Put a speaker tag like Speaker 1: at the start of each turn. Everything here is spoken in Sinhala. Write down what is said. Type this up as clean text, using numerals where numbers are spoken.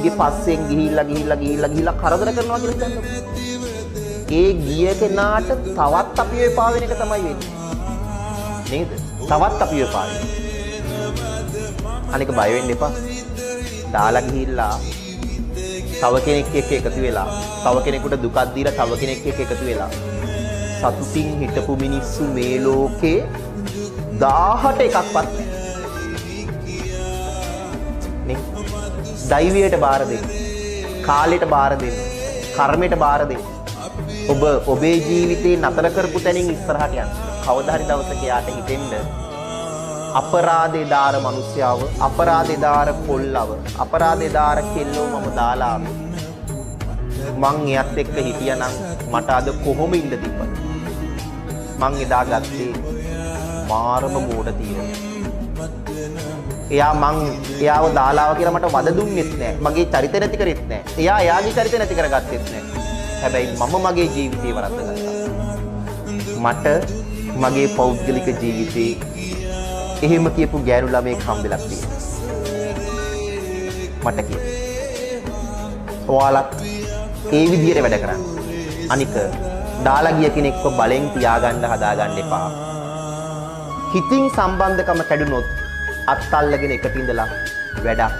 Speaker 1: ගේ පස්සෙන් ගිහිල්ලා කරදර කරනවා කියලා හිතන්නකො. ඒ ගිය කෙනාට තවත් අපි ඔය පාවෙන එක තමයි වෙන්නේ. නේද? තවත් අපි ඔය පාවෙන. අනික බය වෙන්න එපා. දාලා ගිහිල්ලා තව කෙනෙක් එක්ක එකතු වෙලා, තව කෙනෙකුට දුකක් දීලා තව කෙනෙක් එක්ක එකතු වෙලා සතුටින් හිටපු මිනිස්සු මේ ලෝකේ 1000ට එකක්වත් නේ. දෛවයට බාර දෙන්න, කාලයට බාර දෙන්න, කර්මයට බාර දෙන්න. ඔබේ ජීවිතේ නතර කරපු තැනින් ඉස්සරහට යන්න. කවදා හරි දවසක යාට හිතෙන්න අපරාධේ දාර මිනිස්යාව, අපරාධේ දාර කොල්ලව, අපරාධේ දාර කෙල්ලව මම දාලා මං එයත් එක්ක හිටියානම් මට අද කොහොම ඉන්න තිබ්බද? මං එදා ගත්තේ මාරම මෝඩ තීරණ. එයාව දාලාව කියලා මට වද දුන්නෙත් නෑ. මගේ චරිත නැති කරෙත් නෑ. එයා එයාගේ චරිත නැති කරගත්තෙත් නෑ. හැබැයි මම මගේ ජීවිතේ වරද්දගත්තා. මට මගේ පෞද්ගලික ජීවිතේ එහෙම කියපු ගෑනු ළමෙක් හම්බෙලා තියෙනවා. මට කියන්න. ඔයාලත් ඒ විදිහට වැඩ කරන්න. අනික දාලා ගිය කෙනෙක්ව බලෙන් තියාගන්න හදාගන්න එපා. හිතින් සම්බන්ධකම කැඩුනොත් අත් අල්ලගෙන එකට ඉඳලා වැඩක්